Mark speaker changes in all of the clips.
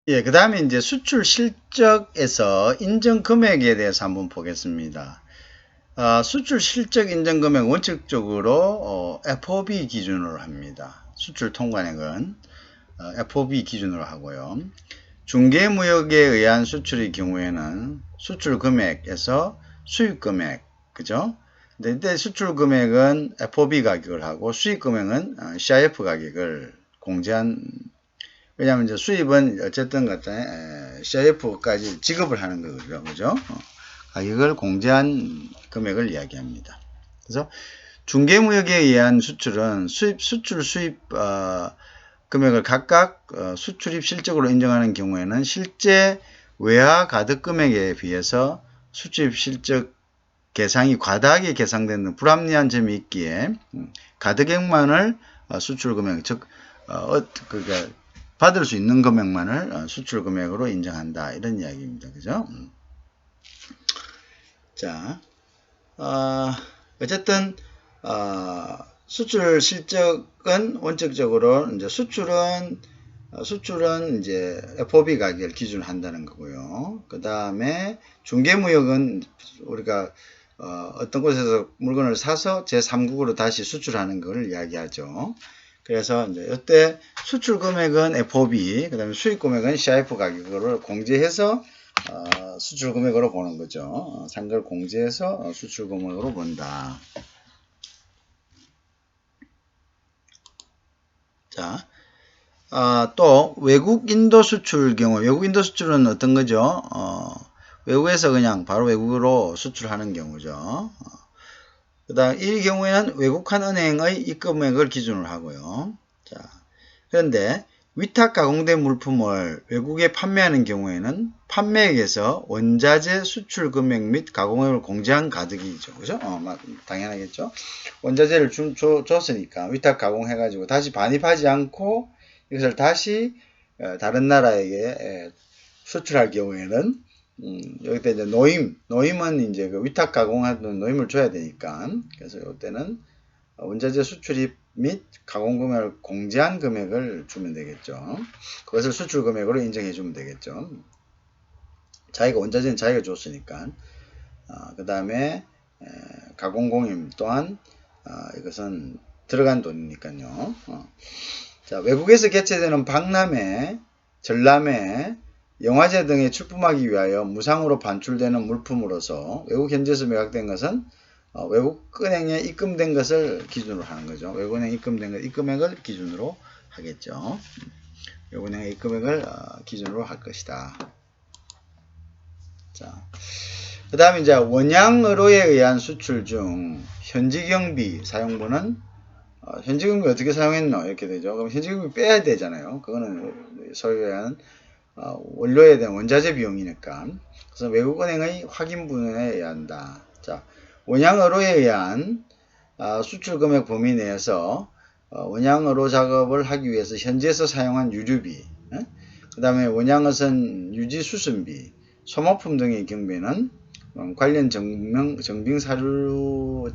Speaker 1: 예, 그 다음에 이제 수출 실적에서 인정 금액에 대해서 한번 보겠습니다. 수출 실적 인정 금액 원칙적으로 FOB 기준으로 합니다. 수출 통관액은 FOB 기준으로 하고요. 중개무역에 의한 수출의 경우에는 수출 금액에서 수입 금액, 그죠? 근데 수출 금액은 FOB 가격을 하고 수입 금액은 CIF 가격을 공제한. 왜냐하면 이제 수입은 어쨌든 간에 CIF까지 지급을 하는 거죠, 그죠? 가격을 공제한 금액을 이야기합니다. 그래서 중개무역에 의한 수출은 수출 수입 금액을 각각 수출입 실적으로 인정하는 경우에는 실제 외화 가득 금액에 비해서 수출입 실적 계상이 과다하게 계상되는 불합리한 점이 있기에 가득액만을 수출 금액, 즉 그러니까 받을 수 있는 금액만을 수출 금액으로 인정한다, 이런 이야기입니다. 그죠? 자, 어쨌든 수출 실적은 원칙적으로 이제 수출은 이제 FOB 가격을 기준으로 한다는 거고요. 그 다음에 중개무역은 우리가 어떤 곳에서 물건을 사서 제3국으로 다시 수출하는 것을 이야기하죠. 그래서 이제 이때 수출 금액은 FOB, 그 다음에 수입 금액은 CIF 가격으로 공제해서 수출 금액으로 보는 거죠. 상가를 공제해서 수출 금액으로 본다. 자, 또 외국 인도 수출 경우, 외국 인도 수출은 어떤 거죠? 외국에서 그냥 바로 외국으로 수출하는 경우죠. 그 다음 이 경우에는 외국한 은행의 입금액을 기준으로 하고요. 자, 그런데 위탁 가공된 물품을 외국에 판매하는 경우에는 판매액에서 원자재 수출 금액 및 가공액을 공제한 가득이죠. 그죠? 당연하겠죠. 원자재를 줬으니까 위탁 가공해가지고 다시 반입하지 않고 이것을 다시 다른 나라에게 수출할 경우에는 여기다 이제 노임은 이제 그 위탁 가공하는 노임을 줘야 되니까, 그래서 이때는 원자재 수출입 및 가공 금액을 공제한 금액을 주면 되겠죠. 그것을 수출 금액으로 인정해 주면 되겠죠. 자기가 원자재는 자기가 줬으니까. 그 다음에 가공 공임 또한 이것은 들어간 돈이니까요. 자, 외국에서 개최되는 박람회, 전람회, 영화제 등에 출품하기 위하여 무상으로 반출되는 물품으로서 외국 현지에서 매각된 것은 외국 은행에 입금된 것을 기준으로 하는 거죠. 외국 은행에 입금된 것, 입금액을 기준으로 하겠죠. 외국 은행의 입금액을 기준으로 할 것이다. 자, 그 다음에 이제 원양의료에 의한 수출 중 현지경비 사용분은 현지경비 어떻게 사용했노? 이렇게 되죠. 그럼 현지경비 빼야 되잖아요. 그거는 소위 말하는 원료에 대한 원자재 비용이니까. 그래서 외국은행의 확인분에 의해야 한다. 자, 원양의료에 의한 수출 금액 범위 내에서 원양의료 작업을 하기 위해서 현지에서 사용한 유류비, 그 다음에 원양어선 유지 수선비, 소모품 등의 경비는 관련 정빙 서류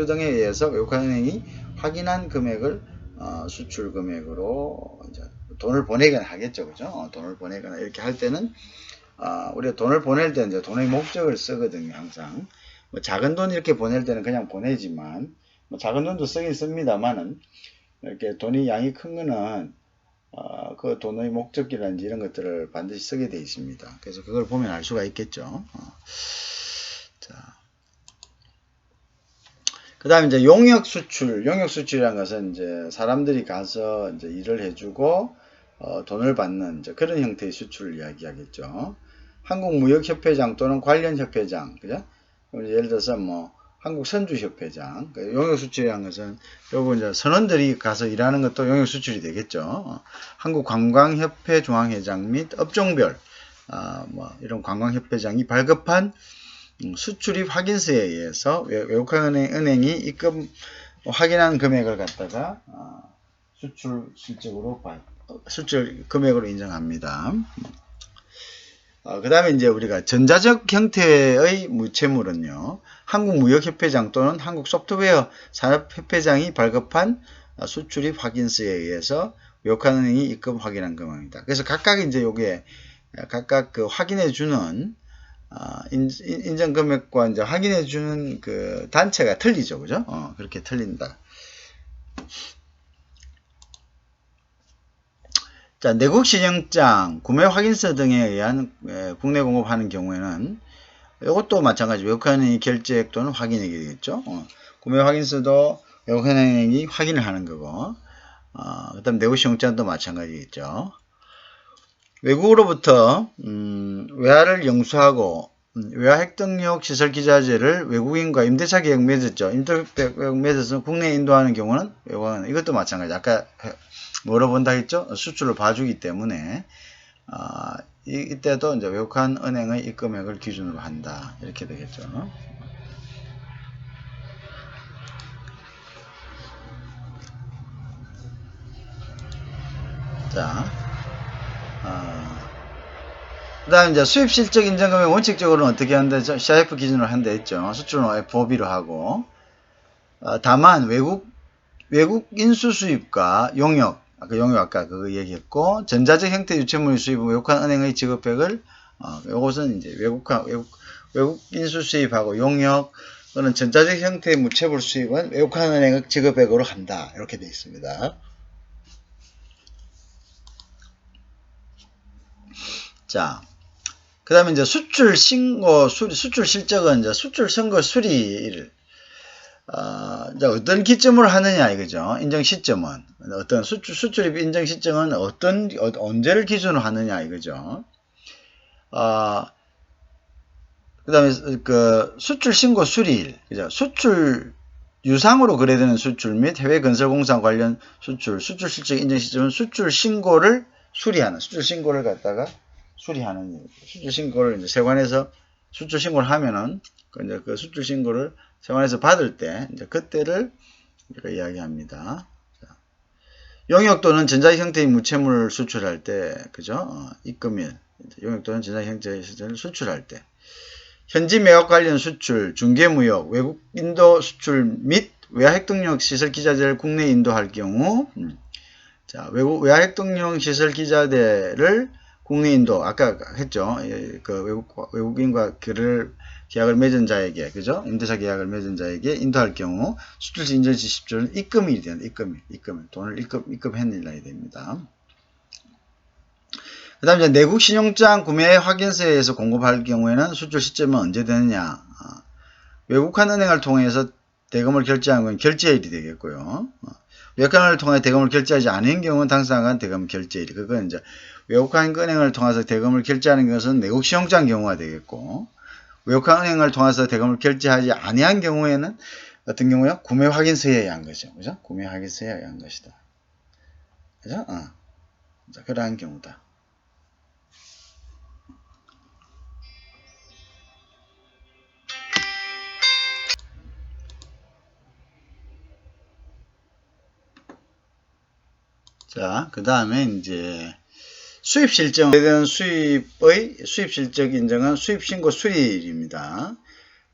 Speaker 1: 등에 의해서 외국은행이 확인한 금액을 수출 금액으로 이제 돈을 보내거나 하겠죠, 그죠? 돈을 보내거나 이렇게 할 때는 우리가 돈을 보낼 때 이제 돈의 목적을 쓰거든요, 항상. 뭐 작은 돈 이렇게 보낼 때는 그냥 보내지만, 뭐 작은 돈도 쓰긴 씁니다만은, 이렇게 돈이 양이 큰 거는 그 돈의 목적이라든지 이런 것들을 반드시 쓰게 되어 있습니다. 그래서 그걸 보면 알 수가 있겠죠. 자, 그 다음에 이제 용역 수출이라는 것은 이제 사람들이 가서 이제 일을 해주고 돈을 받는 이제 그런 형태의 수출을 이야기하겠죠. 한국무역협회장 또는 관련 협회장, 그죠? 예를 들어서 뭐 한국선주협회장, 용역수출이라는 것은 요거 이제 선원들이 가서 일하는 것도 용역수출이 되겠죠. 한국관광협회 중앙회장 및 업종별 뭐 이런 관광협회장이 발급한 수출입 확인서에 의해서 외국은행이 입금 확인한 금액을 갖다가 수출 금액으로 인정합니다. 그 다음에 이제 우리가 전자적 형태의 무채물은요, 한국무역협회장 또는 한국소프트웨어 산업협회장이 발급한 수출입 확인서에 의해서 외국한 은행이 입금 확인한 금액입니다. 그래서 각각 이제 요게 각각 그 확인해 주는 인정 금액과 이제 확인해 주는 그 단체가 틀리죠. 그죠? 그렇게 틀린다. 자, 내국 신용장, 구매 확인서 등에 의한 국내 공급하는 경우에는 이것도 마찬가지 외국은행이 결제액 또는 확인액이 되겠죠. 구매 확인서도 외국은행이 확인을 하는 거고, 그 다음 내국 신용장도 마찬가지겠죠. 외국으로부터 외화를 영수하고 외화 획득력 시설 기자재를 외국인과 임대차 계약 맺었죠. 임대차 계약 맺어서 국내에 인도하는 경우는 외국은 이것도 마찬가지. 아까 뭐로 본다 했죠? 수출을 봐주기 때문에 이때도 이제 외국한 은행의 입금액을 기준으로 한다. 이렇게 되겠죠. 자, 그 다음에 이제 수입 실적 인정금액 원칙적으로는 어떻게 한다 했죠? CIF 기준으로 한다 했죠. 수출은 FOB로 하고, 다만 외국 인수 수입과 용역, 아까 그거 얘기했고, 전자적 형태 유체물 수입은 외국한 은행의 지급액을, 요것은 이제 외국 인수 수입하고 용역, 또는 전자적 형태의 무채물 수입은 외국한 은행의 지급액으로 한다. 이렇게 되어 있습니다. 자, 그 다음에 이제 수출 신고 수리, 수출 실적은 이제 수출 선거 수리를, 이제 어떤 기점으로 하느냐 이거죠. 인정 시점은. 어떤 수출입 인정 시점은 언제를 기준으로 하느냐 이거죠. 그 다음에 그 수출 신고 수리일, 그죠. 수출 유상으로 거래되는 수출 및 해외 건설공사 관련 수출 실적 인정 시점은 수출 신고를 수리하는, 수출 신고를 갖다가 수리하는, 수출 신고를 이제 세관에서 수출 신고를 하면은, 이제 그 수출 신고를 세관에서 받을 때, 이제 그때를 이야기합니다. 자, 용역 또는 전자 형태의 무채물 수출할 때, 그죠? 입금일, 용역 또는 전자 형태의 수출할 때, 현지 매각 관련 수출, 중개무역, 외국 인도 수출 및 외화 획득력 시설 기자재를 국내에 인도할 경우, 자, 외화 획득력 시설 기자재를 국내 인도, 아까 했죠. 그 외국인과 계약을 맺은 자에게, 그죠? 임대차 계약을 맺은 자에게 인도할 경우, 수출시 인정시 10조는 입금일이 됩니다. 입금일. 돈을 입금해내야 됩니다. 그 다음에 내국 신용장 구매 확인서에서 공급할 경우에는 수출 시점은 언제 되느냐. 외국한 은행을 통해서 대금을 결제한 건 결제일이 되겠고요. 외국한을 통해 대금을 결제하지 않은 경우는 당사간 대금 결제일. 그건 이제 외국한 은행을 통해서 대금을 결제하는 것은 내국 신용장 경우가 되겠고, 외국한 은행을 통해서 대금을 결제하지 아니한 경우에는 어떤 경우요? 구매 확인서에 의한 것이죠. 그죠? 구매 확인서에 의한 것이다. 그죠? 자, 그러한 경우다. 자, 그 다음에 이제 수입 실정에 대한 수입 실적 인정은 수입 신고 수리일입니다.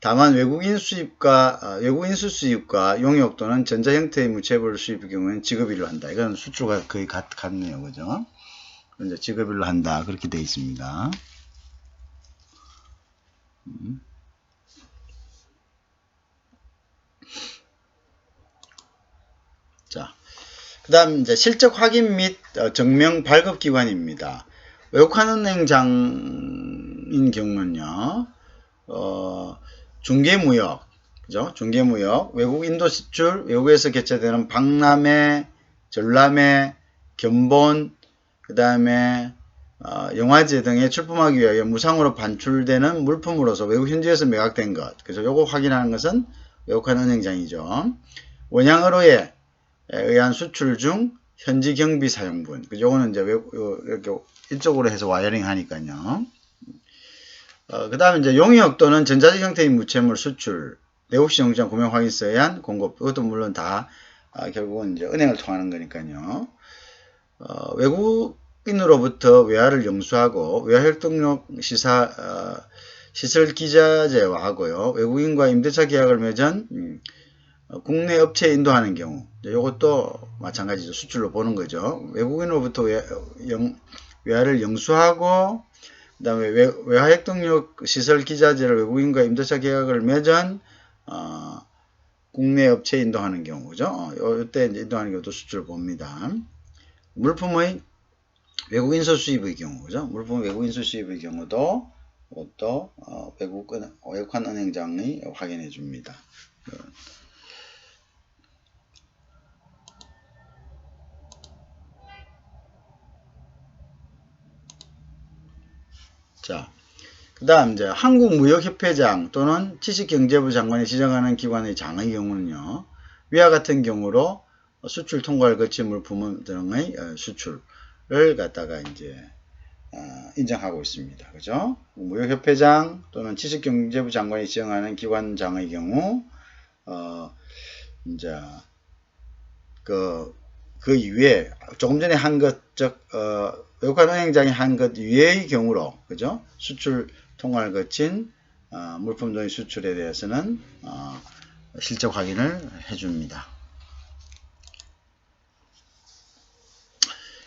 Speaker 1: 다만 외국인 수입과 외국인 수입과 용역 또는 전자 형태의 무채벌 수입의 경우에는 지급일로 한다. 이건 수출과 거의 같네요, 그죠? 이제 지급일로 한다. 그렇게 되어 있습니다. 자. 그 다음 이제 실적 확인 및 증명 발급 기관입니다. 외국한 은행장인 경우는요, 중개무역, 그죠? 중개무역, 외국 인도 수출, 외국에서 개최되는 박람회, 전람회, 견본, 그 다음에 영화제 등에 출품하기 위하여 무상으로 반출되는 물품으로서 외국 현지에서 매각된 것, 그죠? 요거 확인하는 것은 외국한 은행장이죠. 원양으로의 의한 수출 중 현지 경비 사용분. 요거는 이제 이렇게 이쪽으로 해서 와이어링 하니까요. 그 다음에 이제 용역 또는 전자적 형태의 무채물 수출, 내국 신용장 구매 확인서에 의한 공급. 이것도 물론 다 결국은 이제 은행을 통하는 거니까요. 외국인으로부터 외화를 영수하고 외화 획득력 시설 기자재와 하고요. 외국인과 임대차 계약을 맺은 국내 업체에 인도하는 경우 이것도 마찬가지죠. 수출로 보는 거죠. 외국인으로부터 외화를 영수하고 그 다음에 외화협동력 시설 기자재를 외국인과 임대차 계약을 맺은 국내 업체에 인도하는 경우죠. 이때 인도하는 경우도 수출을 봅니다. 물품의 외국인서 수입의 경우, 그죠? 물품 외국인서 수입의 경우도 이것도 외국환 은행장이 확인해 줍니다. 자, 그 다음 이제 한국무역협회장 또는 지식경제부 장관이 지정하는 기관의 장의 경우는요, 위와 같은 경우로 수출 통과를 거친 물품 등의 수출을 갖다가 이제 인정하고 있습니다. 그죠? 무역협회장 또는 지식경제부 장관이 지정하는 기관장의 경우, 이제 그 이외에 조금 전에 한 것, 외국환 은행장이 한 것 이외의 경우로, 그죠? 수출 통과를 거친 물품 등의 수출에 대해서는 실적 확인을 해줍니다.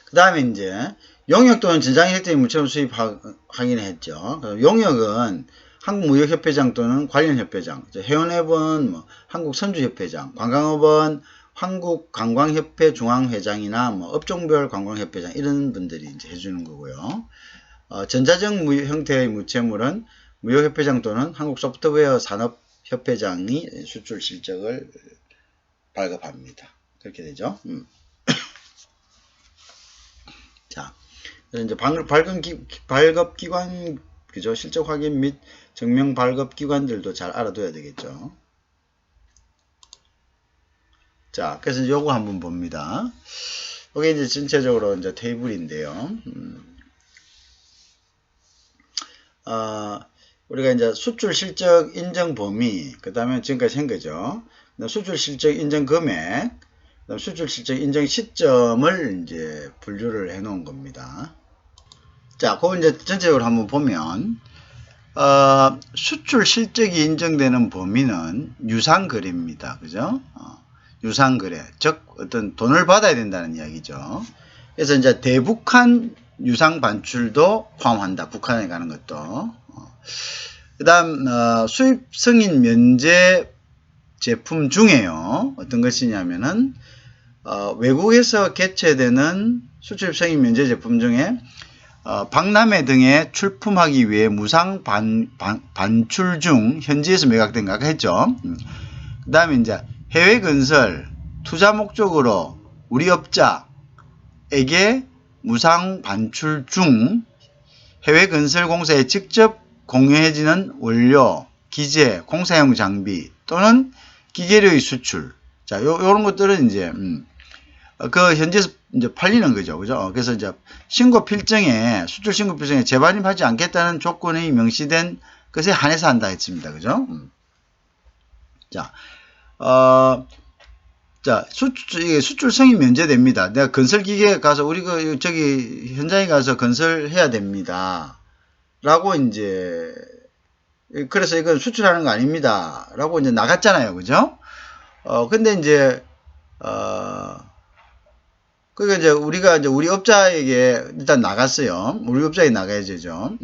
Speaker 1: 그 다음에 이제 용역 또는 전장의 혜택 물체품 수입 확인을 했죠. 용역은 한국무역협회장 또는 관련협회장, 회원업은 뭐 한국선주협회장, 관광업은 한국관광협회 중앙회장이나 뭐 업종별 관광협회장 이런 분들이 이제 해주는 거고요. 전자적 형태의 무채물은 무역협회장 또는 한국소프트웨어 산업협회장이 수출 실적을 발급합니다. 그렇게 되죠. 자, 이제 발급기관, 그죠? 실적 확인 및 증명 발급기관들도 잘 알아둬야 되겠죠. 자, 그래서 요거 한번 봅니다. 이게 이제 전체적으로 이제 테이블인데요. 우리가 이제 수출 실적 인정 범위, 그 다음에 지금까지 한 거죠. 수출 실적 인정 금액, 수출 실적 인정 시점을 이제 분류를 해 놓은 겁니다. 자, 그거 이제 전체적으로 한번 보면, 수출 실적이 인정되는 범위는 유상거래입니다. 그죠? 유상거래. 즉, 어떤 돈을 받아야 된다는 이야기죠. 그래서 이제 대북한 유상 반출도 포함한다. 북한에 가는 것도. 그 다음, 수입 승인 면제 제품 중에요. 어떤 것이냐면은, 외국에서 개최되는 수출 승인 면제 제품 중에 박람회 등에 출품하기 위해 무상 반출 중 현지에서 매각된 거 아까 했죠. 그 다음에 이제 해외 건설 투자 목적으로 우리 업자에게 무상 반출 중 해외 건설 공사에 직접 공유해지는 원료, 기재, 공사용 장비 또는 기계료의 수출. 자, 요런 것들은 이제 그 현지에서 이제 팔리는 거죠. 그죠? 그래서 이제 신고 필정에, 수출 신고 필정에 재반입하지 않겠다는 조건이 명시된 것에 한해서 한다 했습니다. 그죠? 자, 자, 수출 승인 면제됩니다. 내가 건설기계에 가서, 우리 저기 현장에 가서 건설해야 됩니다. 라고 이제, 그래서 이건 수출하는 거 아닙니다. 라고 이제 나갔잖아요. 그죠? 근데 이제, 그러니까 이제 우리가 이제 우리 업자에게 일단 나갔어요. 우리 업자에 나가야 되죠.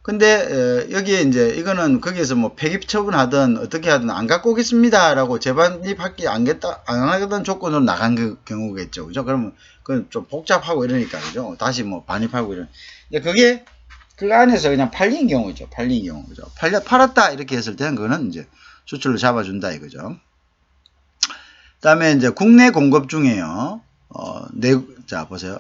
Speaker 1: 근데 여기에 이제 이거는 거기에서 뭐 폐기 처분하든 어떻게 하든 안 갖고 오겠습니다라고 재반입하기 안 하겠다는 조건으로 나간 그 경우겠죠. 그죠? 그러면 그건 좀 복잡하고 이러니까 그죠? 다시 뭐 반입하고 이런. 근데 그게 그 안에서 그냥 팔린 경우죠. 팔린 경우. 그죠? 팔았다 이렇게 했을 때는 그거는 이제 수출로 잡아준다 이거죠. 그다음에 이제 국내 공급 중에요. 자 보세요.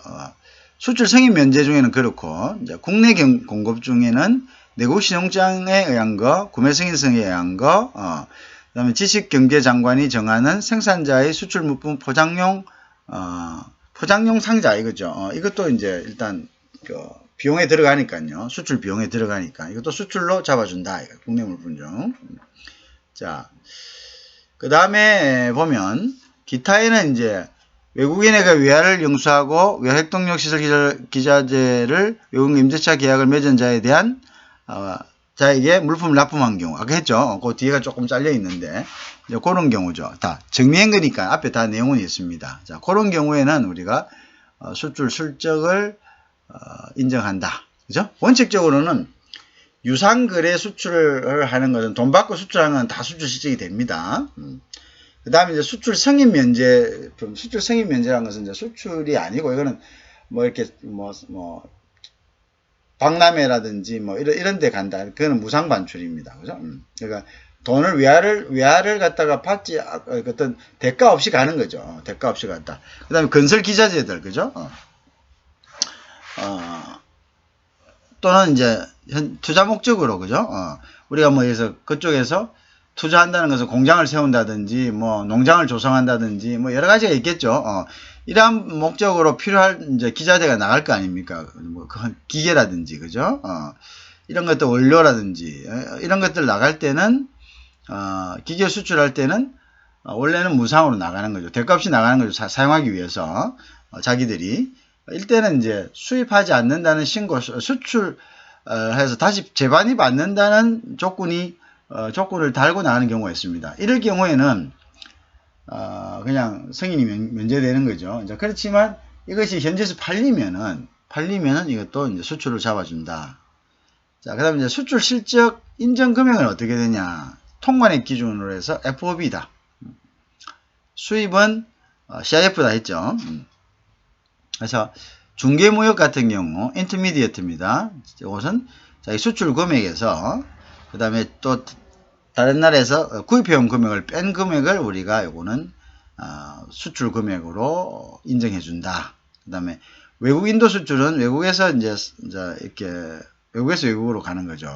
Speaker 1: 수출 승인 면제 중에는 그렇고, 이제 국내 공급 중에는 내국 신용장에 의한 거, 구매 승인성에 의한 거, 그 다음에 지식경제장관이 정하는 생산자의 수출 물품 포장용 상자, 이거죠. 이것도 이제 일단, 비용에 들어가니까요. 수출 비용에 들어가니까. 이것도 수출로 잡아준다. 국내 물품 중. 자, 그 다음에 보면, 기타에는 이제, 외국인에게 외화를 영수하고 외화협동력 시설 기자재를 외국 임대차 계약을 맺은 자에 대한 자에게 물품을 납품한 경우. 아까 했죠. 그 뒤에가 조금 잘려 있는데, 이제 그런 경우죠. 다 정리한 거니까 앞에 다 내용은 있습니다. 자, 그런 경우에는 우리가 수출 실적을 인정한다. 그죠? 원칙적으로는 유상거래 수출을 하는 것은 돈 받고 수출하는 건 다 수출 실적이 됩니다. 그 다음에 이제 수출 승인 면제, 수출 승인 면제라는 것은 이제 수출이 아니고, 이거는 뭐 이렇게 박람회라든지 뭐 이런 데 간다. 그거는 무상 반출입니다. 그죠? 그러니까 돈을 외화를 갖다가 받지, 어떤 대가 없이 가는 거죠. 대가 없이 갔다. 그 다음에 건설 기자재들, 그죠? 또는 이제 투자 목적으로, 그죠? 우리가 뭐 해서 그쪽에서 투자한다는 것은 공장을 세운다든지 뭐 농장을 조성한다든지 뭐 여러 가지가 있겠죠. 이러한 목적으로 필요한 이제 기자재가 나갈 거 아닙니까? 뭐 기계라든지, 그죠? 이런 것들 원료라든지 이런 것들 나갈 때는 기계 수출할 때는 원래는 무상으로 나가는 거죠. 대가 없이 나가는 거죠. 사용하기 위해서 자기들이 일때는 이제 수입하지 않는다는 신고 수출해서 다시 재반입 받는다는 조건을 달고 나가는 경우가 있습니다. 이럴 경우에는 그냥 승인이 면제되는 거죠. 이제 그렇지만 이것이 현지에서 팔리면은 이것도 이제 수출을 잡아준다. 자, 그다음에 이제 수출 실적 인정 금액은 어떻게 되냐? 통관액 기준으로 해서 FOB다. 수입은 CIF다 했죠. 그래서 중개무역 같은 경우 인터미디어트입니다. 이것은 자기 수출 금액에서 그 다음에 또 다른 나라에서 구입해온 금액을 뺀 금액을 우리가 요거는 수출 금액으로 인정해 준다. 그 다음에 외국 인도 수출은 외국에서 이제 이렇게 외국에서 외국으로 가는 거죠.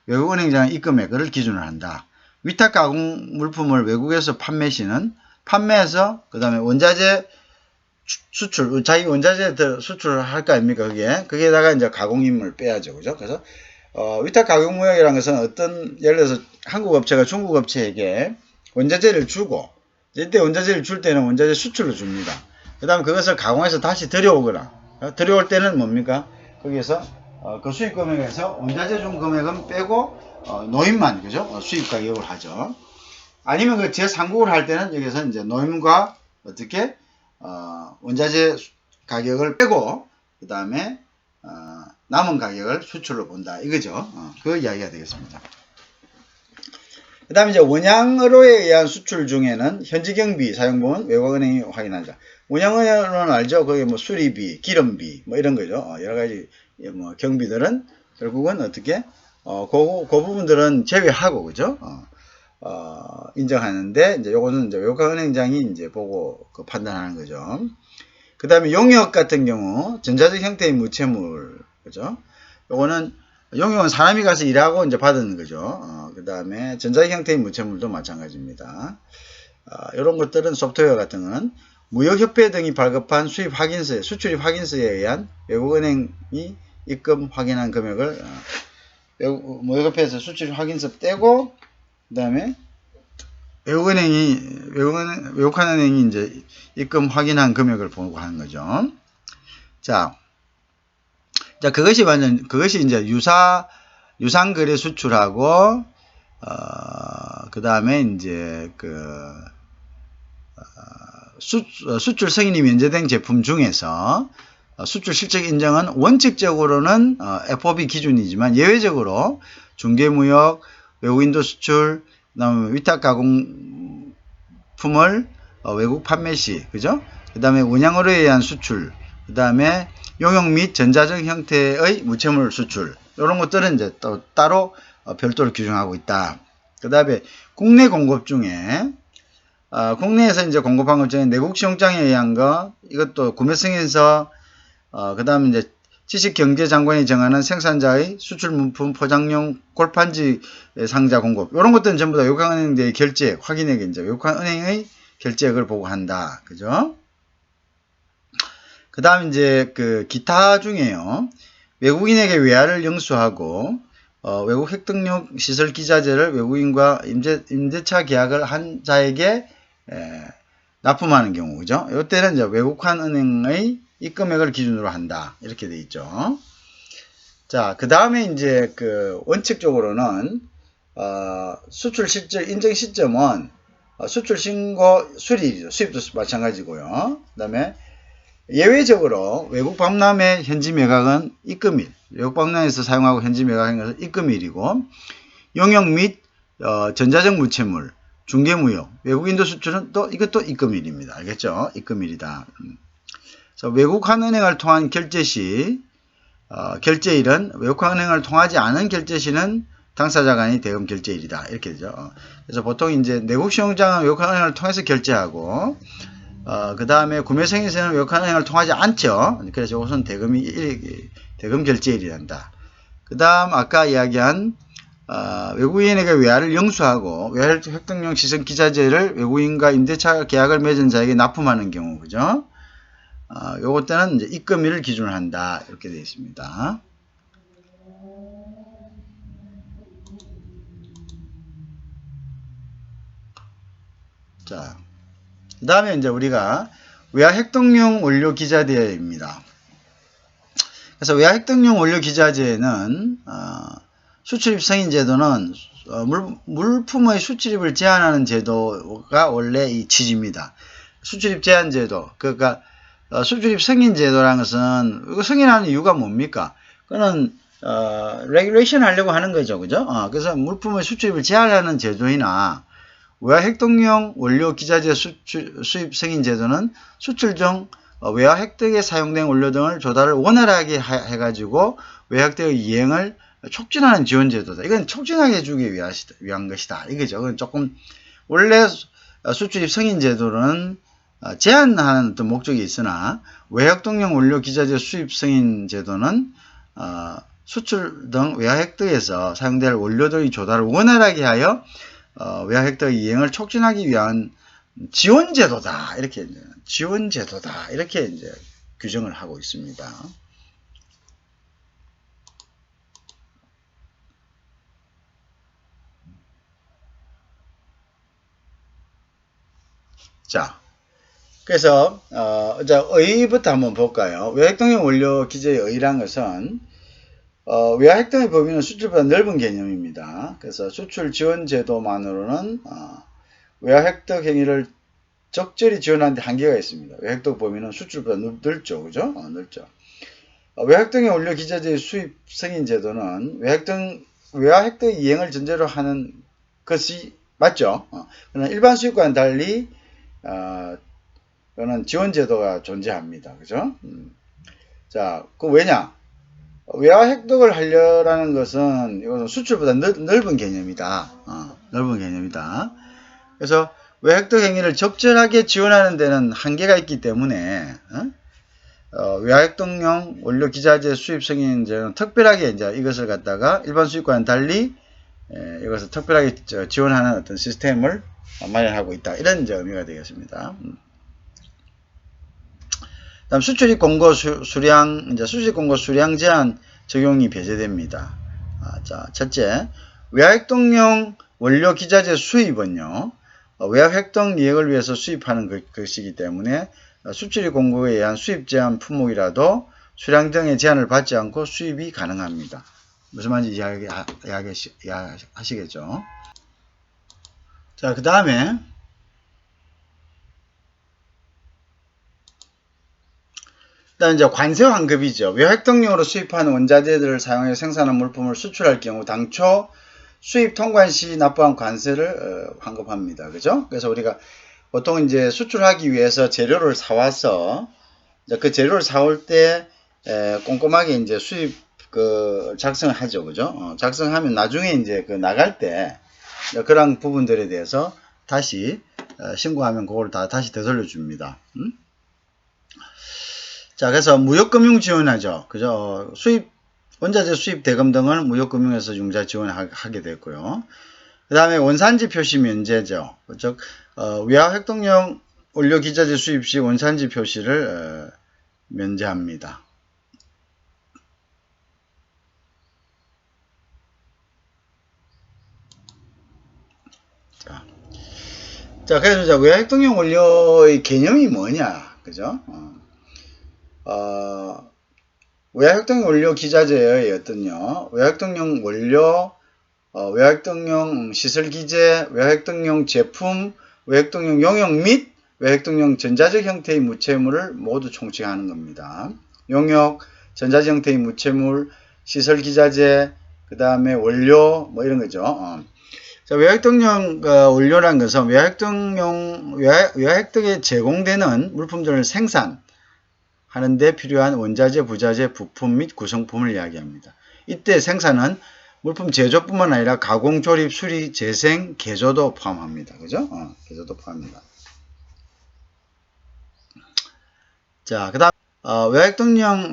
Speaker 1: 외국 은행장 입금액을 기준으로 한다. 위탁 가공 물품을 외국에서 판매 시는 판매해서 그 다음에 원자재 수출, 자기 원자재 수출을 할 거 아닙니까? 거기에다가 이제 가공임을 빼야죠. 그죠? 그래서, 위탁 가공 무역이라는 것은 어떤, 예를 들어서 한국 업체가 중국 업체에게 원자재를 주고, 이때 원자재를 줄 때는 원자재 수출을 줍니다. 그 다음에 그것을 가공해서 다시 들여오거나, 들여올 때는 뭡니까? 거기에서, 그 수입 금액에서 원자재 준 금액은 빼고, 노임만, 그죠? 수입 가격을 하죠. 아니면 그 제3국을 할 때는 여기서 이제 노임과 어떻게, 원자재 가격을 빼고 그 다음에 남은 가격을 수출로 본다 이거죠. 그 이야기가 되겠습니다. 그 다음에 이제 원양어로에 의한 수출 중에는 현지 경비 사용부는 외국은행이 확인한다. 원양어로는 알죠? 거기 뭐 수리비, 기름비 뭐 이런 거죠. 여러 가지 뭐 경비들은 결국은 어떻게 그 부분들은 제외하고, 그죠? 인정하는데, 이제 요거는 이제 외국은행장이 이제 보고 판단하는 거죠. 그 다음에 용역 같은 경우, 전자적 형태의 무채물, 그죠? 요거는, 용역은 사람이 가서 일하고 이제 받는 거죠. 그 다음에 전자적 형태의 무채물도 마찬가지입니다. 이런 것들은 소프트웨어 같은 거는 무역협회 등이 발급한 수입 확인서에, 수출입 확인서에 의한 외국은행이 입금 확인한 금액을, 무역협회에서 수출입 확인서 떼고, 그 다음에 외국한 은행이 이제 입금 확인한 금액을 보고 하는 거죠. 자, 그것이 이제 유상거래 수출하고, 그 다음에 이제 수출 승인이 면제된 제품 중에서 수출 실적 인정은 원칙적으로는 FOB 기준이지만 예외적으로 중개무역, 외국인도 수출, 그 다음에 위탁 가공품을 외국 판매 시, 그죠? 그 다음에 원양어로에 의한 수출, 그 다음에 용역 및 전자적 형태의 무채물 수출, 이런 것들은 이제 또 따로 별도로 규정하고 있다. 그 다음에 국내 공급 중에, 국내에서 이제 공급한 것 중에 내국 시용장에 의한 거, 이것도 구매 승인서, 그 다음에 이제 지식경제장관이 정하는 생산자의 수출물품 포장용 골판지 상자 공급, 이런 것들은 전부 다 외국은행의 결제액, 확인액이 이제 외국은행의 결제액을 보고 한다. 그죠? 그 다음 이제 기타 중에요. 외국인에게 외화를 영수하고, 외국 획득용 시설 기자재를 외국인과 임대차 계약을 한 자에게, 납품하는 경우, 그죠? 이때는 이제 외국한 은행의 입금액을 기준으로 한다. 이렇게 돼 있죠. 자, 그 다음에 이제 그 원칙적으로는 수출 실질 인정 시점은 수출 신고 수리일이죠. 수입도 마찬가지고요. 그 다음에 예외적으로 외국 박람회 현지 매각은 입금일, 외국 박람회에서 사용하고 현지 매각한 것은 입금일이고, 용역 및 전자적 무채물, 중개무역, 외국 인도 수출은 또 이것도 입금일입니다. 알겠죠? 입금일이다. 그래서 외국환은행을 통한 결제 시 결제일은 외국환은행을 통하지 않은 결제 시는 당사자 간의 대금 결제일이다. 이렇게 되죠. 그래서 보통 이제 내국 신용장은 외국환은행을 통해서 결제하고, 그 다음에 구매승인세는 외국환은행을 통하지 않죠. 그래서 이것은 대금 결제일이란다. 그 다음 아까 이야기한 외국인에게 외화를 영수하고 외화 획득용 시선 기자재를 외국인과 임대차 계약을 맺은 자에게 납품하는 경우, 그죠? 요것 때는 이제 입금일을 기준으로 한다. 이렇게 되어 있습니다. 자, 그 다음에 이제 우리가 외화 획득용 원료 기자재입니다. 그래서 외화 획득용 원료 기자재는 수출입 승인 제도는 물품의 수출입을 제한하는 제도가 원래 이 취지입니다. 수출입 제한 제도, 그러니까 수출입 승인 제도라는 것은 이거 승인하는 이유가 뭡니까? 그거는 레귤레이션 하려고 하는 거죠, 그죠? 그래서 물품의 수출입을 제한하는 제도이나 외화 획득용 원료 기자재 수입 승인 제도는 수출 중 외화 획득에 사용된 원료 등을 조달을 원활하게 해가지고 외화 획득의 이행을 촉진하는 지원 제도다. 이건 촉진하게 해주기 위한 것이다. 이거죠. 그건 조금 원래 수출입 승인 제도는 제한하는 어떤 목적이 있으나 외화 획득용 원료 기자재 수입 승인 제도는 수출 등 외화 획득에서 사용될 원료들의 조달을 원활하게 하여 외화 획득 이행을 촉진하기 위한 지원 제도다. 이렇게 지원 제도다. 이렇게 이제 규정을 하고 있습니다. 자, 그래서 의의부터 한번 볼까요? 외화 획득용 원료 기재의 의의란 것은 외화 획득의 범위는 수출보다 넓은 개념입니다. 그래서 수출 지원 제도만으로는 외화 획득 행위를 적절히 지원하는 데 한계가 있습니다. 외화 획득 범위는 수출보다 넓죠. 그죠? 넓죠. 외화 획득의 원료 기자재의 수입 승인 제도는 외화 획득 이행을 전제로 하는 것이 맞죠. 그러나 일반 수입과는 달리 이거는 지원 제도가 존재합니다. 그죠? 자, 그 왜냐? 외화 획득을 하려라는 것은 이것은 수출보다 넓은 개념이다. 넓은 개념이다. 그래서 외화 획득 행위를 적절하게 지원하는 데는 한계가 있기 때문에 외화 획득용 원료 기자재 수입 승인제는 특별하게 이제 이것을 갖다가 일반 수입과는 달리 이것을 특별하게 지원하는 어떤 시스템을 마련하고 있다. 이런 이제 의미가 되겠습니다. 다음 수출입 공고 수량, 이제 수출입 공고 수량 제한 적용이 배제됩니다. 자, 첫째, 외화 획득용 원료 기자재 수입은요, 외화 획득 이행을 위해서 수입하는 것이기 때문에 수출입 공고에 의한 수입 제한 품목이라도 수량 등의 제한을 받지 않고 수입이 가능합니다. 무슨 말인지 이해하시겠죠? 자, 그 다음에 일단 이제 관세 환급이죠. 외화 획득용으로 수입하는 원자재들을 사용해 생산한 물품을 수출할 경우 당초 수입 통관 시 납부한 관세를 환급합니다. 그죠? 그래서 우리가 보통 이제 수출하기 위해서 재료를 사와서 그 재료를 사올 때 꼼꼼하게 이제 수입 작성을 하죠. 그죠? 작성하면 나중에 이제 나갈 때 그런 부분들에 대해서 다시 신고하면 그걸 다시 되돌려 줍니다. 자, 그래서 무역금융 지원하죠. 그죠? 원자재 수입 대금 등을 무역금융에서 융자 지원하게 됐고요. 그 다음에 원산지 표시 면제죠. 즉, 외화 획득용 원료 기자재 수입 시 원산지 표시를 면제합니다. 자, 그래서 이제 외화 획득용 원료의 개념이 뭐냐, 그죠? 외화협동용 원료 기자재의 어떤요? 외화협동용 원료, 외화협동용 시설기재, 외화협동용 제품, 외화협동용 용역 및 외화협동용 전자적 형태의 무체물을 모두 총칭하는 겁니다. 용역, 전자적 형태의 무체물, 시설기자재, 그 다음에 원료, 뭐 이런 거죠. 자, 외화협동용 원료란 것은 외화협동에 제공되는 물품들을 생산하는데 필요한 원자재, 부자재, 부품 및 구성품을 이야기합니다. 이때 생산은 물품 제조뿐만 아니라 가공, 조립, 수리, 재생, 개조도 포함합니다. 그죠? 개조도 포함합니다. 자, 그 다음, 외화협동용,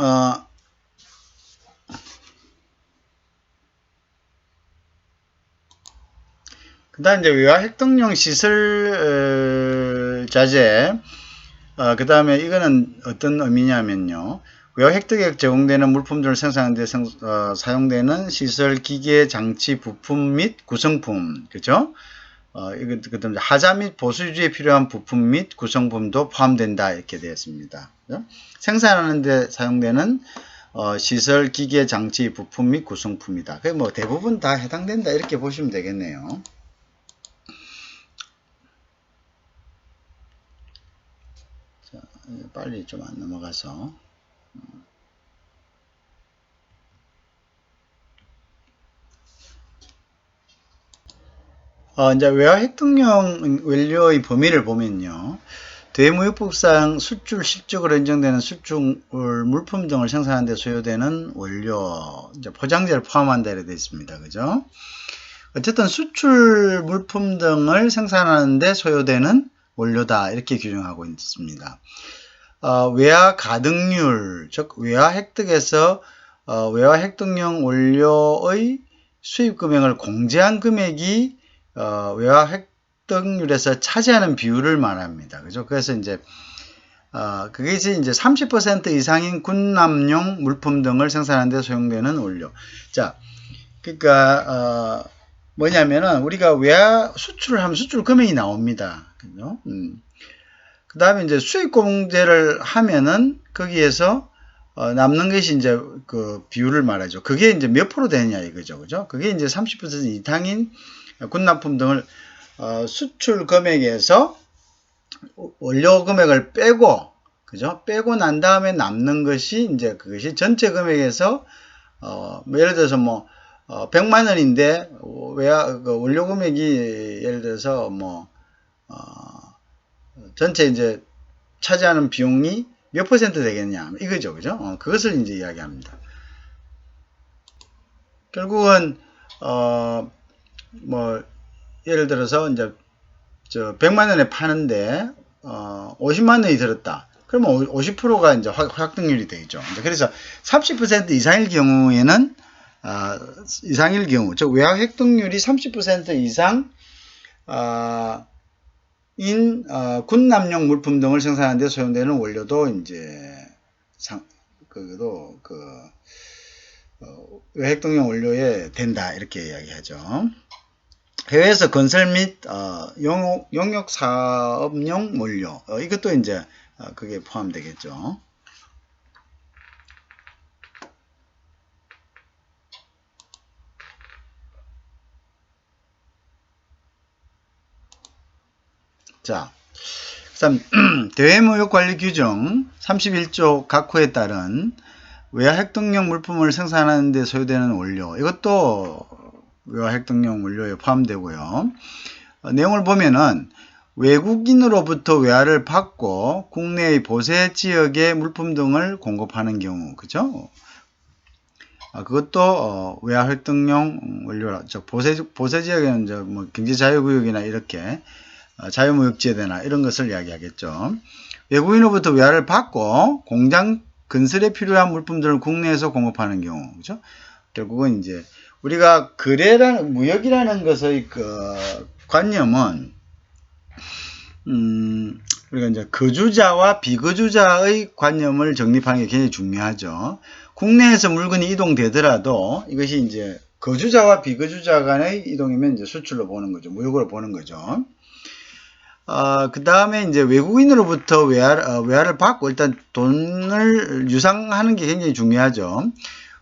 Speaker 1: 그 다음 이제 외화협동용 시설 자재, 그 다음에 이거는 어떤 의미냐면요. 외화획득에 제공되는 물품들을 생산하는 데 사용되는 시설, 기계, 장치, 부품 및 구성품, 그죠? 이거 하자 및 보수유지에 필요한 부품 및 구성품도 포함된다 이렇게 되어 있습니다. 그죠? 생산하는 데 사용되는 시설, 기계, 장치, 부품 및 구성품이다. 그 뭐 대부분 다 해당된다 이렇게 보시면 되겠네요. 자, 빨리 좀 안 넘어가서. 이제 외화획동용 원료의 범위를 보면요. 대무역법상 수출 실적으로 인정되는 수출 물품 등을 생산하는 데 소요되는 원료, 이제 포장재를 포함한다 이렇게 되어 있습니다. 그죠? 어쨌든 수출 물품 등을 생산하는 데 소요되는 원료다 이렇게 규정하고 있습니다. 외화 가등률, 즉 외화 획득에서 외화 획득용 원료의 수입 금액을 공제한 금액이 외화 획득률에서 차지하는 비율을 말합니다. 그죠? 그래서 이제 그게 이제 30% 이상인 군납용 물품 등을 생산하는 데 사용되는 원료. 자, 그러니까 뭐냐면은 우리가 외화 수출을 하면 수출 금액이 나옵니다. 그죠? 그 다음에 이제 수입 공제를 하면은 거기에서 남는 것이 이제 그 비율을 말하죠. 그게 이제 몇 프로 되느냐 이거죠. 그죠? 그게 이제 30% 이상인 군납품 등을 수출 금액에서 원료 금액을 빼고, 그죠? 빼고 난 다음에 남는 것이 이제 그것이 전체 금액에서 뭐 예를 들어서 뭐 100만 원인데 그 원료 금액이 예를 들어서 뭐 전체 이제 차지하는 비용이 몇 퍼센트 되겠냐 이거죠. 그죠? 그것을 이제 이야기합니다. 결국은 뭐 예를 들어서 이제 100만 원에 파는데 50만 원이 들었다. 그러면 50%가 이제 확등률이 되겠죠. 그래서 30% 이상일 경우에는 이상일 경우, 즉 외화 획득률이 30% 이상 군납용 물품 등을 생산하는 데 소용되는 원료도 이제 외화획득용 원료에 된다 이렇게 이야기하죠. 해외에서 건설 및 용역 사업용 원료 이것도 이제 그게 포함되겠죠. 자, 그다음 대외무역관리규정 31조 각호에 따른 외화획득용 물품을 생산하는 데 소요되는 원료 이것도 외화획득용 원료에 포함되고요. 내용을 보면은 외국인으로부터 외화를 받고 국내의 보세 지역의 물품 등을 공급하는 경우, 그죠? 그것도 외화획득용 원료라, 즉 보세 지역에는 이제 뭐 경제자유구역이나 이렇게 자유무역지대나 이런 것을 이야기하겠죠. 외국인으로부터 외화를 받고 공장 건설에 필요한 물품들을 국내에서 공급하는 경우, 그죠? 결국은 이제 우리가 무역이라는 것의 그 관념은 우리가 이제 거주자와 비거주자의 관념을 정립하는 게 굉장히 중요하죠. 국내에서 물건이 이동되더라도 이것이 이제 거주자와 비거주자 간의 이동이면 이제 수출로 보는 거죠. 무역으로 보는 거죠. 그 다음에 이제 외국인으로부터 외화를 받고 일단 돈을 유상하는 게 굉장히 중요하죠.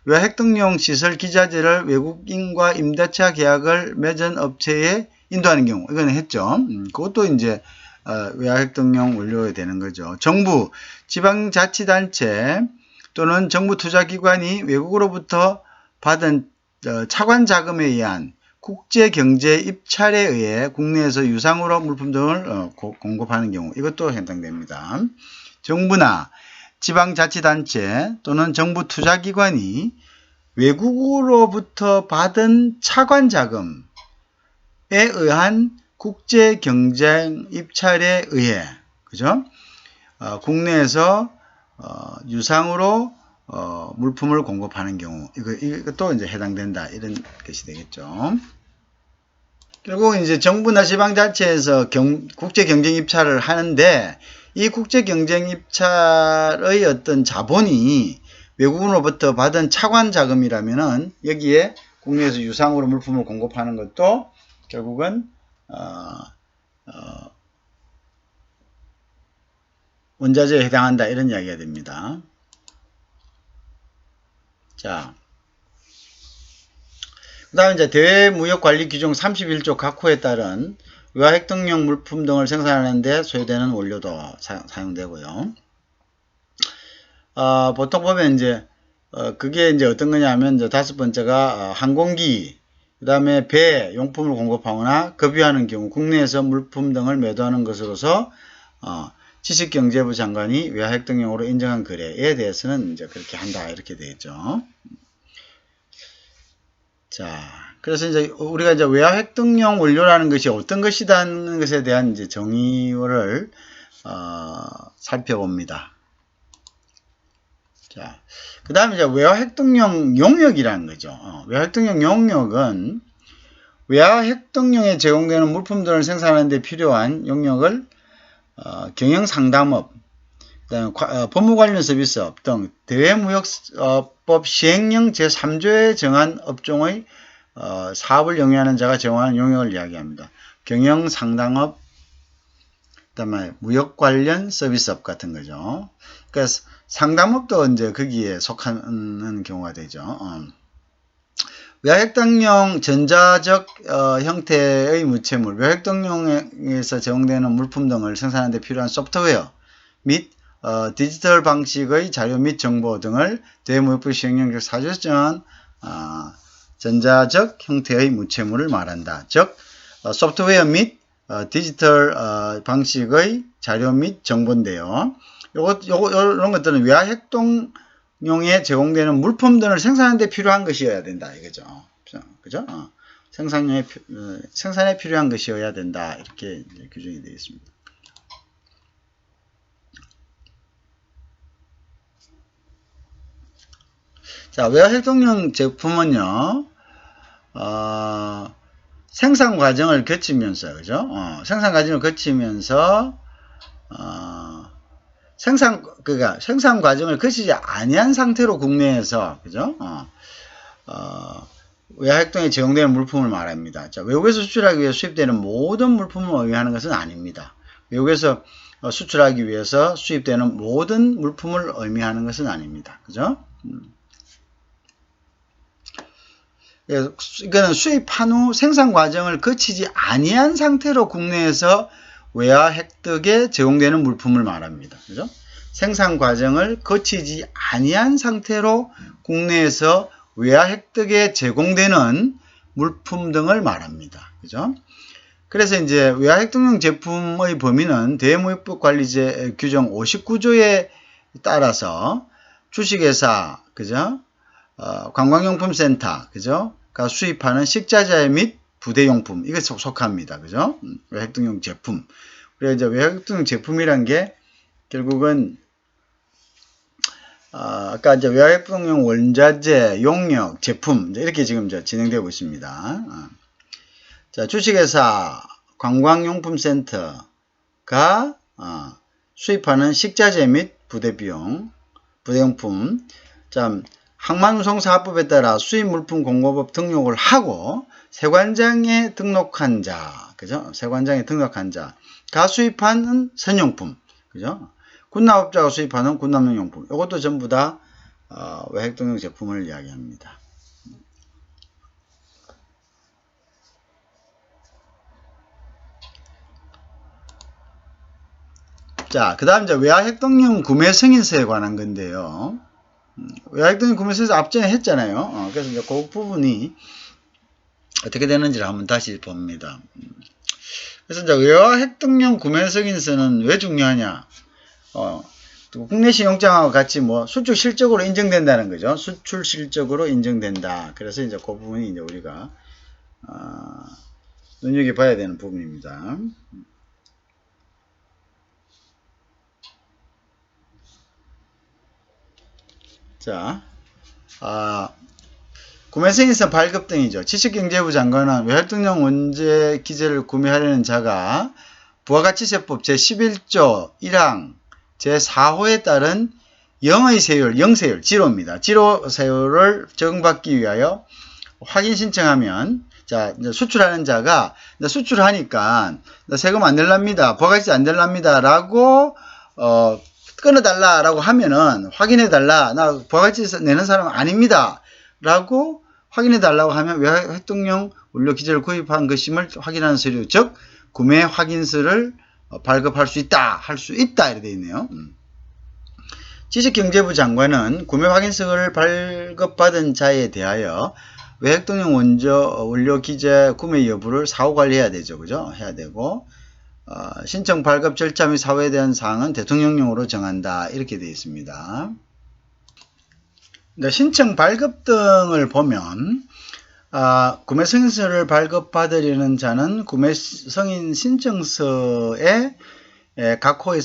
Speaker 1: 외화 획득용 시설 기자재를 외국인과 임대차 계약을 맺은 업체에 인도하는 경우, 이거는 했죠. 그것도 이제 외화 획득용 원료가 되는 거죠. 정부, 지방자치단체 또는 정부 투자기관이 외국으로부터 받은 차관 자금에 의한 국제경제 입찰에 의해 국내에서 유상으로 물품 등을 공급하는 경우, 이것도 해당됩니다. 정부나 지방자치단체 또는 정부 투자기관이 외국으로부터 받은 차관 자금에 의한 국제경쟁 입찰에 의해, 그죠? 국내에서 유상으로 물품을 공급하는 경우, 이것도 이제 해당된다, 이런 것이 되겠죠. 결국 이제 정부나 지방자치에서 국제경쟁 입찰을 하는데, 이 국제경쟁 입찰의 어떤 자본이 외국으로부터 받은 차관 자금이라면은 여기에 국내에서 유상으로 물품을 공급하는 것도 결국은 원자재에 해당한다, 이런 이야기가 됩니다. 자, 그 다음에 이제 대외무역관리규정 31조 각호에 따른 외화 획득용 물품 등을 생산하는 데 소요되는 원료도 사용되고요. 보통 보면 이제 그게 이제 어떤 거냐면 이제 다섯 번째가 항공기, 그 다음에 배, 용품을 공급하거나 급유하는 경우 국내에서 물품 등을 매도하는 것으로서 지식경제부 장관이 외화 획득용으로 인정한 거래에 대해서는 이제 그렇게 한다, 이렇게 되겠죠. 자, 그래서 이제 우리가 이제 외화 획득용 원료라는 것이 어떤 것이라는 것에 대한 이제 정의를 살펴봅니다. 자, 그 다음에 이제 외화 획득용 용역이라는 거죠. 외화 획득용 용역은 외화 획득용에 제공되는 물품들을 생산하는 데 필요한 용역을 경영상담업, 그다음에 법무 관련 서비스업 등 대외무역법 시행령 제3조에 정한 업종의 사업을 영위하는 자가 제공하는 용역을 이야기합니다. 경영상담업, 그다음에 무역 관련 서비스업 같은 거죠. 그러니까 상담업도 이제 거기에 속하는 경우가 되죠. 외화 획득용 전자적 형태의 무체물, 외화 획득용에서 제공되는 물품 등을 생산하는 데 필요한 소프트웨어 및 디지털 방식의 자료 및 정보 등을 대외무역법 시행령 제4조에 정한 전자적 형태의 무체물을 말한다. 즉 소프트웨어 및 디지털 방식의 자료 및 정보인데요. 이런 것들은 외화 획득용에 제공되는 물품 등을 생산하는 데 필요한 것이어야 된다, 이거죠. 그죠? 생산에 필요한 것이어야 된다, 이렇게 규정이 되어 있습니다. 자, 외화 획득용 제품은요, 생산 과정을 거치면서, 그죠? 생산 과정을 거치면서, 생산 과정을 거치지 아니한 상태로 국내에서, 그죠? 외화 획득용에 제공되는 물품을 말합니다. 자, 외국에서 수출하기 위해 수입되는 모든 물품을 의미하는 것은 아닙니다. 외국에서 수출하기 위해서 수입되는 모든 물품을 의미하는 것은 아닙니다. 그죠? 이거는 수입한 후 생산 과정을 거치지 아니한 상태로 국내에서 외화 획득에 제공되는 물품을 말합니다. 그죠? 생산 과정을 거치지 아니한 상태로 국내에서 외화 획득에 제공되는 물품 등을 말합니다. 그죠? 그래서 이제 외화 획득용 제품의 범위는 대외무역법 관리제 규정 59조에 따라서 주식회사, 그죠? 관광용품센터, 그죠? 가 수입하는 식자재 및 부대용품, 이게 속합니다. 그죠? 외화 획득용 제품. 그래서 이제 외화 획득용 제품이란 게 결국은 아까 이제 외화 획득용 원자재, 용역, 제품, 이렇게 지금 진행되고 있습니다. 자, 주식회사, 관광용품센터가 수입하는 식자재 및 부대용품. 자, 항만운송사업법에 따라 수입물품 공고법 등록을 하고 세관장에 등록한 자, 그죠? 세관장에 등록한 자, 수입하는 선용품, 그죠? 군납업자가 수입하는 군납용 용품, 이것도 전부 다 외핵동용 제품을 이야기합니다. 자, 그 다음 이제 외화핵동용 구매 승인서에 관한 건데요. 외화핵동용 구매 승인서 앞전에 했잖아요. 그래서 이제 그 부분이 어떻게 되는지를 한번 다시 봅니다. 그래서 이제 외화핵동용 구매 승인서는 왜 중요하냐? 국내 신용장하고 같이 뭐 수출 실적으로 인정된다는 거죠. 수출 실적으로 인정된다. 그래서 이제 그 부분이 이제 우리가 눈여겨봐야 되는 부분입니다. 자, 구매승인서 발급 등이죠. 지식경제부 장관은 외활동용 원재 기재를 구매하려는 자가 부가가치세법 제11조 1항 제4호에 따른 영의 세율, 영세율, 지로입니다. 지로세율을 적용받기 위하여 확인 신청하면, 자, 이제 수출하는 자가 수출하니까 세금 안 낼랍니다. 부가가치 안 낼랍니다. 라고 끊어달라라고 하면은 확인해달라. 나 부가가치 내는 사람 아닙니다. 라고 확인해달라고 하면 외활동용 원료 기재를 구입한 것임을 확인하는 서류, 즉 구매 확인서를 발급할 수 있다. 할 수 있다. 이렇게 되어 있네요. 지식경제부 장관은 구매 확인서를 발급받은 자에 대하여 외핵동용 원료 기재 구매 여부를 사후관리해야 되죠. 그죠? 해야 되고, 신청 발급 절차 및 사후에 대한 사항은 대통령령으로 정한다. 이렇게 되어 있습니다. 신청 발급 등을 보면, 구매 승인서를 발급받으려는 자는 구매 승인 신청서에 각 호의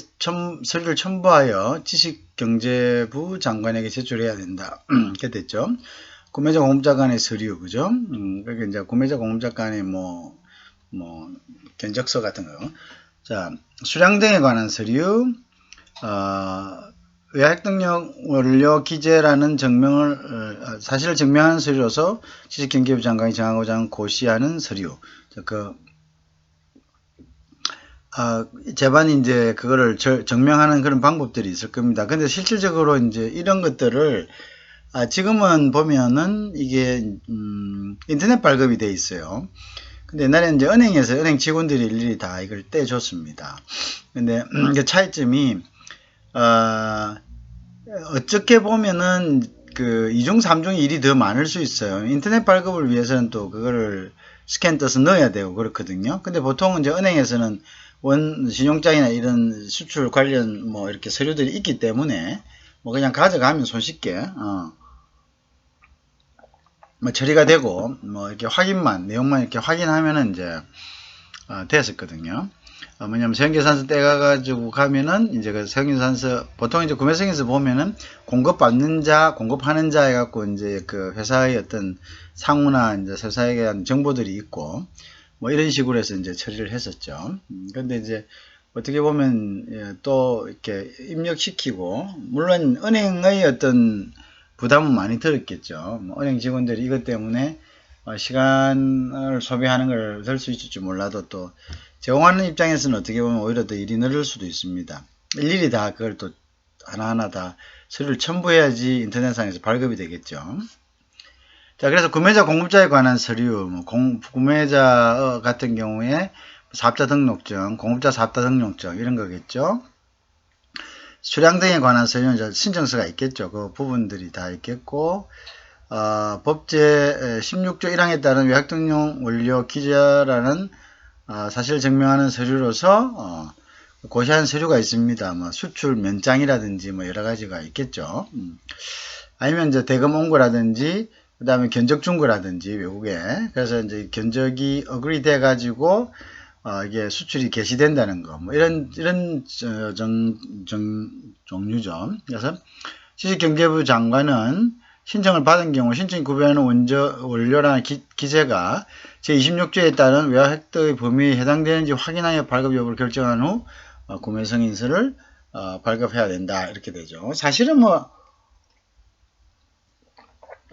Speaker 1: 서류를 첨부하여 지식경제부 장관에게 제출해야 된다. 이렇게 됐죠. 구매자 공급자 간의 서류, 그죠? 그러니까 이제 구매자 공급자 간의 견적서 같은 거. 자, 수량 등에 관한 서류, 외활동용 원료 기재라는 사실을 증명하는 서류로서 지식경제부 장관이 정하고자 고시하는 서류. 재반이 이제 그거를 증명하는 그런 방법들이 있을 겁니다. 근데 실질적으로 이제 이런 것들을 지금은 보면은 이게 인터넷 발급이 돼 있어요. 근데 옛날에는 이제 은행에서 은행 직원들이 일일이 다 이걸 떼줬습니다. 근데 그 차이점이 어떻게 보면은 그 2중 3중 일이 더 많을 수 있어요. 인터넷 발급을 위해서는 또 그거를 스캔 떠서 넣어야 되고 그렇거든요. 근데 보통은 이제 은행에서는 신용장이나 이런 수출 관련 이렇게 서류들이 있기 때문에 그냥 가져가면 손쉽게 처리가 되고 이렇게 내용만 이렇게 확인하면은 이제 됐었거든요. 뭐냐면 세금계산서 떼가가지고 가면은 이제 그 세금계산서 보통 이제 구매승인서 보면은 공급받는 자, 공급하는 자 해갖고 이제 그 회사의 어떤 상호나 이제 회사에 대한 정보들이 있고 이런 식으로 해서 이제 처리를 했었죠. 근데 이제 어떻게 보면 또 이렇게 입력시키고 물론 은행의 어떤 부담은 많이 들었겠죠. 은행 직원들이 이것 때문에 시간을 소비하는 걸 들 수 있을지 몰라도 또 제공하는 입장에서는 어떻게 보면 오히려 더 일이 늘을 수도 있습니다. 일일이 다 그걸 또 하나하나 다 서류를 첨부해야지 인터넷상에서 발급이 되겠죠. 자, 그래서 구매자 공급자에 관한 서류, 구매자 같은 경우에 사업자 등록증, 공급자 사업자 등록증 이런 거겠죠. 수량 등에 관한 서류는 신청서가 있겠죠. 그 부분들이 다 있겠고, 법제 16조 1항에 따른 외활동용 원료 기재라는 사실을 증명하는 서류로서 고시한 서류가 있습니다. 수출 면장이라든지 여러 가지가 있겠죠. 아니면 이제 대금 온거라든지 그 다음에 견적 준 거라든지 외국에 그래서 이제 견적이 어그리 돼 가지고 이게 수출이 개시된다는 거 이런 종류죠. 그래서 지식경제부 장관은 신청을 받은 경우 신청이 구매하는 원료라는 기재가 제26조에 따른 외화획득의 범위에 해당되는지 확인하여 발급 여부를 결정한 후 구매 승인서를 발급해야 된다 이렇게 되죠. 사실은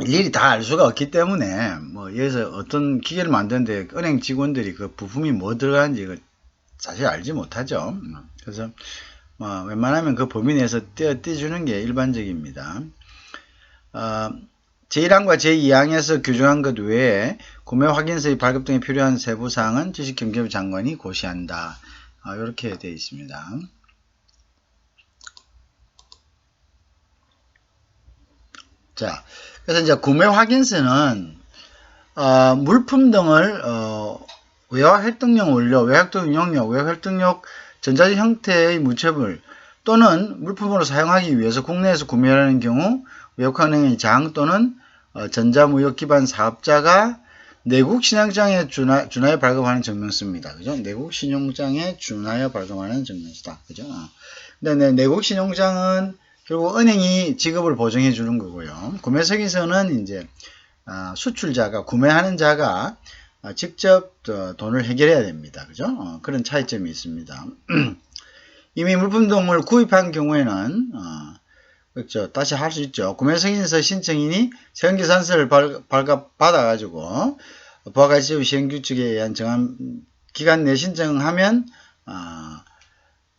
Speaker 1: 일일이 다 알 수가 없기 때문에 여기서 어떤 기계를 만드는데 은행 직원들이 그 부품이 뭐 들어가는지 사실 알지 못하죠. 그래서 웬만하면 그 범위 내에서 떼주는 게 일반적입니다. 제1항과 제2항에서 규정한 것 외에 구매 확인서의 발급 등에 필요한 세부사항은 지식경제부 장관이 고시한다. 이렇게 되어 있습니다. 자, 그래서 이제 구매 확인서는 물품 등을 외화 획득용 원료, 외화 획득용 용역, 외화 획득용 전자적 형태의 무채물 또는 물품으로 사용하기 위해서 국내에서 구매하는 경우 외국은행의 장 또는 전자무역 기반 사업자가 내국 신용장에 준하여 발급하는 증명서입니다. 그죠? 내국 신용장에 준하여 발급하는 증명서다. 그죠? 근데 내국 신용장은 결국 은행이 지급을 보증해 주는 거고요. 구매석에서는 이제 수출자가 구매하는 자가 직접 돈을 해결해야 됩니다. 그죠? 그런 차이점이 있습니다. 이미 물품 등을 구입한 경우에는 그렇죠. 다시 할 수 있죠. 구매승인서 신청인이 세금계산서를 발급받아가지고 부가가치세율 시행규칙에 의한 정한 기간 내 신청하면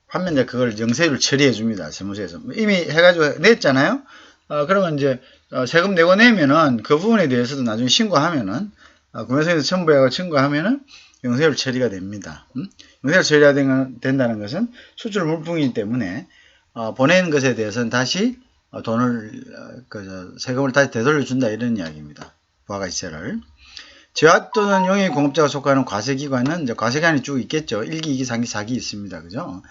Speaker 1: 하면 이제 그걸 영세율을 처리해 줍니다. 세무서에서 이미 해가지고 냈잖아요. 그러면 이제 세금 내고 내면은 그 부분에 대해서도 나중에 신고하면은 구매승인서 첨부해서 신고하면은 영세율 처리가 됩니다. 영세율 처리가 된다는 것은 수출 물품이기 때문에 보내는 것에 대해서는 다시 돈을 세금을 다시 되돌려 준다 이런 이야기입니다. 부가가치세를. 제화 또는 용역 공급자가 속하는 과세기관은 이제 과세기관이 쭉 있겠죠. 1기, 2기, 3기, 4기 있습니다. 그죠?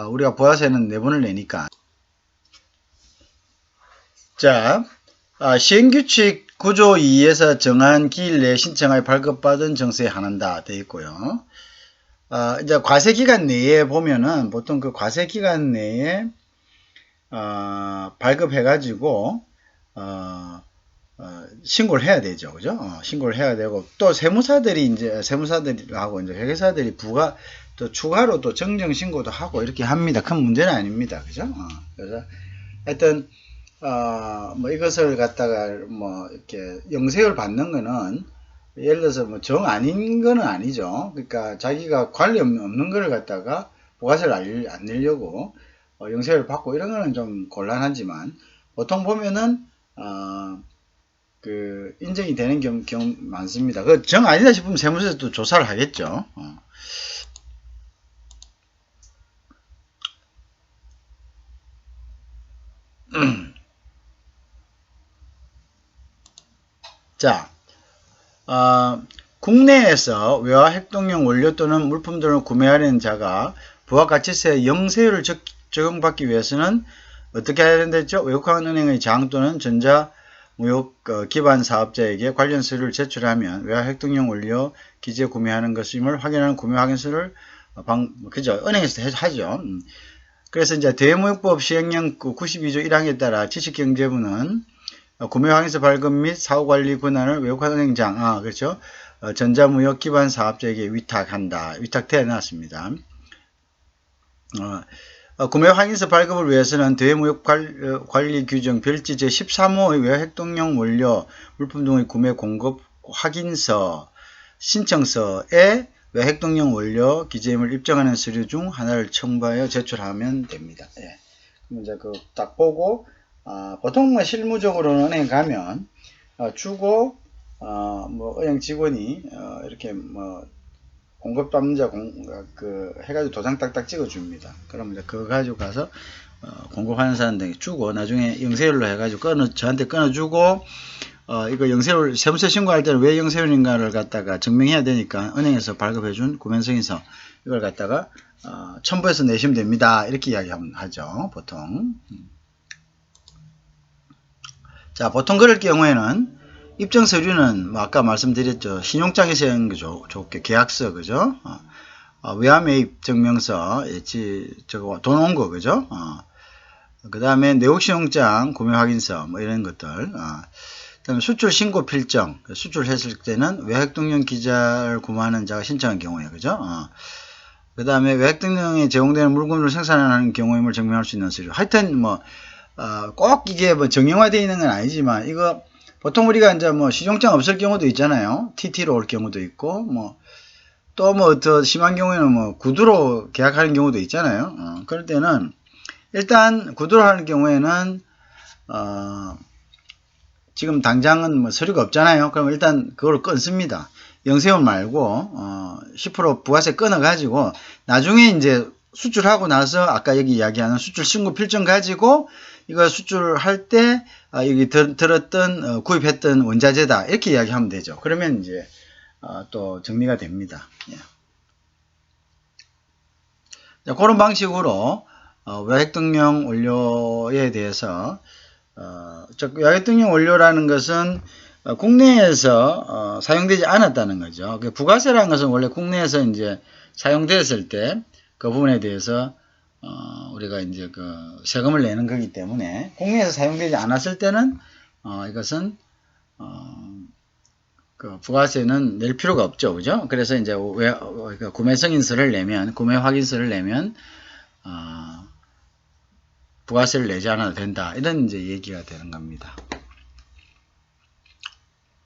Speaker 1: 우리가 부가세는 4번을 내니까. 자, 시행규칙 구조 2에서 정한 기일 내에 신청하여 발급받은 증서에 한한다 되어 있고요. 이제 과세기간 내에 보면은 보통 그 과세기간 내에 발급해가지고 신고를 해야 되죠, 그죠? 신고를 해야 되고 또 세무사들하고 이제 회계사들이 또 추가로 또 정정 신고도 하고 이렇게 합니다. 큰 문제는 아닙니다, 그죠? 그래서 하여튼 뭐 이것을 갖다가 뭐 이렇게 영세율 받는 거는 예를 들어서 뭐 정 아닌 거는 아니죠. 그러니까 자기가 관리 없는 거를 갖다가 부가세를 안 내려고 영세율 받고 이런 거는 좀 곤란하지만 보통 보면은 그 인정이 되는 경우 많습니다. 그 정 아니다 싶으면 세무서에서 또 조사를 하겠죠. 자, 국내에서 외화 획득용 원료 또는 물품들을 구매하려는 자가 부가가치세 영세율을 적용받기 위해서는 어떻게 해야 된다죠? 외국한 은행의 장 또는 전자무역 기반 사업자에게 관련 서류를 제출하면 외화 획득용 원료 기재 구매하는 것임을 확인하는 구매 확인서를 그죠? 은행에서 하죠. 그래서 이제 대무역법 시행령 92조 1항에 따라 지식경제부는 구매 확인서 발급 및 사후관리 권한을 외국한 은행장, 그렇죠? 전자무역 기반 사업자에게 위탁되어 놨습니다. 구매 확인서 발급을 위해서는 대무역 관리 규정 별지 제13호의 외화 획득용 원료 물품 등의 구매 공급 확인서 신청서에 외화 획득용 원료 기재임을 입증하는 서류 중 하나를 첨부하여 제출하면 됩니다. 예. 그럼 이제 그 딱 보고 보통 뭐 실무적으로는 은행 가면 주고 뭐 은행 직원이 이렇게 뭐 공급 담자 해가지고 도장 딱딱 찍어줍니다. 그럼 이제 그거 가지고 가서 공급하는 사람들에게 주고 나중에 영세율로 해가지고 저한테 끊어주고 이거 영세율 세무서 신고할 때는 왜 영세율인가를 갖다가 증명해야 되니까 은행에서 발급해준 구매승인서 이걸 갖다가 첨부해서 내시면 됩니다. 이렇게 이야기하죠. 보통. 자, 보통 그럴 경우에는 입증 서류는 뭐 아까 말씀드렸죠. 신용장에서 하는 게 좋게 계약서 그죠? 외화매입 증명서 저거 돈 온 거 그죠? 그 다음에 내국신용장 구매 확인서 뭐 이런 것들. 그다음에 수출 신고 필정 수출했을 때는 외화획득용 기자를 구매하는 자가 신청한 경우에 그죠? 그 다음에 외화획득용에 제공되는 물건을 생산하는 경우임을 증명할 수 있는 서류. 하여튼 뭐 꼭 이게 뭐 정형화되어 있는 건 아니지만 이거 보통 우리가 이제 뭐 신용장 없을 경우도 있잖아요. TT로 올 경우도 있고 뭐 또 뭐 더 심한 경우에는 뭐 구두로 계약하는 경우도 있잖아요. 그럴 때는 일단 구두로 하는 경우에는 지금 당장은 뭐 서류가 없잖아요. 그럼 일단 그걸 끊습니다. 영세원 말고 10% 부가세 끊어 가지고 나중에 이제 수출하고 나서 아까 여기 이야기하는 수출 신고 필증 가지고 이거 수출할 때 여기 들었던 구입했던 원자재다 이렇게 이야기하면 되죠. 그러면 이제 또 정리가 됩니다. 예. 자, 그런 방식으로 외액등용 원료에 대해서 외액등용 원료라는 것은 국내에서 사용되지 않았다는 거죠. 부가세라는 것은 원래 국내에서 이제 사용됐을 때 그 부분에 대해서 우리가 이제 그 세금을 내는 거기 때문에 국내에서 사용되지 않았을 때는 이것은 그 부가세는 낼 필요가 없죠, 그죠? 그래서 이제 구매 승인서를 내면 구매 확인서를 내면 부가세를 내지 않아도 된다 이런 이제 얘기가 되는 겁니다.